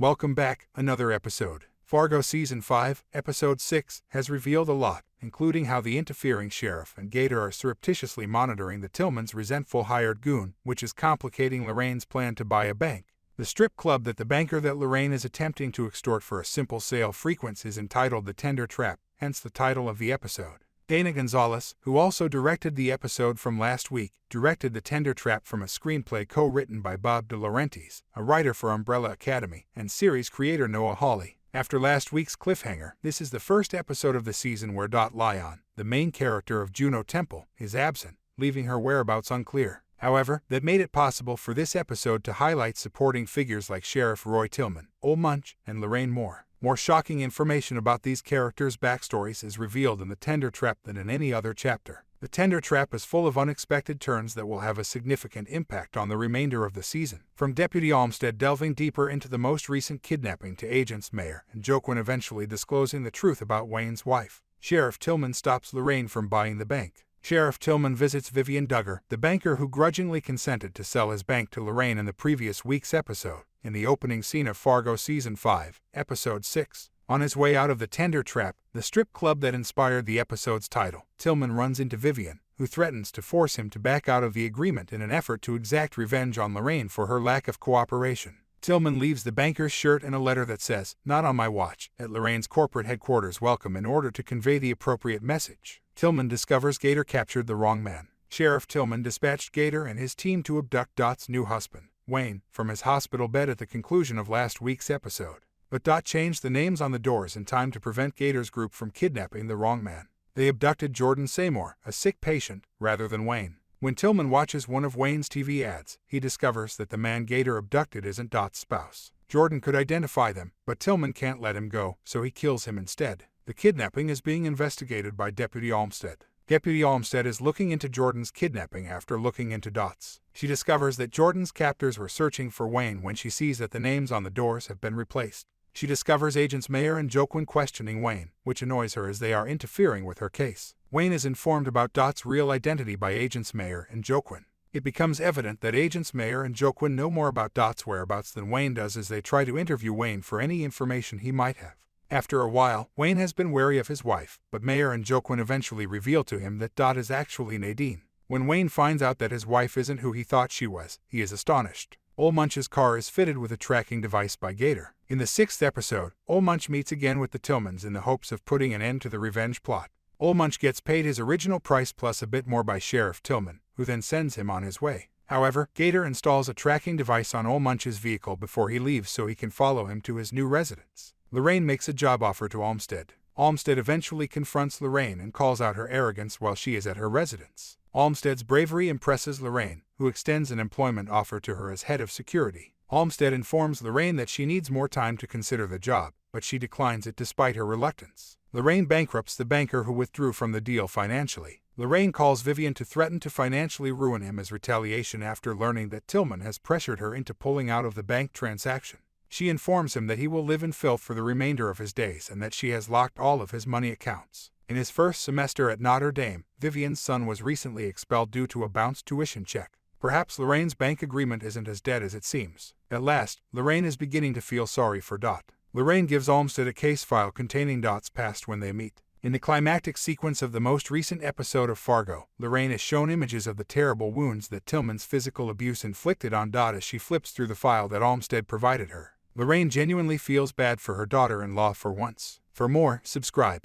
Welcome back, another episode. Fargo Season 5, Episode 6, has revealed a lot, including how the interfering sheriff and Gator are surreptitiously monitoring the Tillman's resentful hired goon, which is complicating Lorraine's plan to buy a bank. The strip club that the banker that Lorraine is attempting to extort for a simple sale frequents is entitled The Tender Trap, hence the title of the episode. Dana Gonzalez, who also directed the episode from last week, directed The Tender Trap from a screenplay co-written by Bob De Laurentiis, a writer for Umbrella Academy, and series creator Noah Hawley. After last week's cliffhanger, this is the first episode of the season where Lyon, the main character of Juno Temple, is absent, leaving her whereabouts unclear. However, that made it possible for this episode to highlight supporting figures like Sheriff Roy Tillman, Olmstead, and Lorraine Moore. More shocking information about these characters' backstories is revealed in The Tender Trap than in any other chapter. The Tender Trap is full of unexpected turns that will have a significant impact on the remainder of the season. From Deputy Olmstead delving deeper into the most recent kidnapping to Agents Mayer and Joaquin eventually disclosing the truth about Wayne's wife, Sheriff Tillman stops Lorraine from buying the bank. Sheriff Tillman visits Vivian Duggar, the banker who grudgingly consented to sell his bank to Lorraine in the previous week's episode, in the opening scene of Fargo Season 5, Episode 6. On his way out of the Tender Trap, the strip club that inspired the episode's title, Tillman runs into Vivian, who threatens to force him to back out of the agreement in an effort to exact revenge on Lorraine for her lack of cooperation. Tillman leaves the banker's shirt and a letter that says, "Not on my watch," at Lorraine's corporate headquarters welcome in order to convey the appropriate message. Tillman discovers Gator captured the wrong man. Sheriff Tillman dispatched Gator and his team to abduct Dot's new husband, Wayne, from his hospital bed at the conclusion of last week's episode. But Dot changed the names on the doors in time to prevent Gator's group from kidnapping the wrong man. They abducted Jordan Seymour, a sick patient, rather than Wayne. When Tillman watches one of Wayne's TV ads, he discovers that the man Gator abducted isn't Dot's spouse. Jordan could identify them, but Tillman can't let him go, so he kills him instead. The kidnapping is being investigated by Deputy Olmstead. Deputy Olmstead is looking into Jordan's kidnapping after looking into Dot's. She discovers that Jordan's captors were searching for Wayne when she sees that the names on the doors have been replaced. She discovers Agents Mayer and Joaquin questioning Wayne, which annoys her as they are interfering with her case. Wayne is informed about Dot's real identity by Agents Mayer and Joaquin. It becomes evident that Agents Mayer and Joaquin know more about Dot's whereabouts than Wayne does as they try to interview Wayne for any information he might have. After a while, Wayne has been wary of his wife, but Mayer and Joaquin eventually reveal to him that Dot is actually Nadine. When Wayne finds out that his wife isn't who he thought she was, he is astonished. Olmsted's car is fitted with a tracking device by Gator. In the 6th episode, Olmstead meets again with the Tillmans in the hopes of putting an end to the revenge plot. Olmstead gets paid his original price plus a bit more by Sheriff Tillman, who then sends him on his way. However, Gator installs a tracking device on Olmsted's vehicle before he leaves so he can follow him to his new residence. Lorraine makes a job offer to Olmstead. Olmstead eventually confronts Lorraine and calls out her arrogance while she is at her residence. Olmstead's bravery impresses Lorraine, who extends an employment offer to her as head of security. Olmstead informs Lorraine that she needs more time to consider the job, but she declines it despite her reluctance. Lorraine bankrupts the banker who withdrew from the deal financially. Lorraine calls Vivian to threaten to financially ruin him as retaliation after learning that Tillman has pressured her into pulling out of the bank transaction. She informs him that he will live in filth for the remainder of his days and that she has locked all of his money accounts. In his first semester at Notre Dame, Vivian's son was recently expelled due to a bounced tuition check. Perhaps Lorraine's bank agreement isn't as dead as it seems. At last, Lorraine is beginning to feel sorry for Dot. Lorraine gives Olmstead a case file containing Dot's past when they meet. In the climactic sequence of the most recent episode of Fargo, Lorraine is shown images of the terrible wounds that Tillman's physical abuse inflicted on Dot as she flips through the file that Olmstead provided her. Lorraine genuinely feels bad for her daughter-in-law for once. For more, subscribe.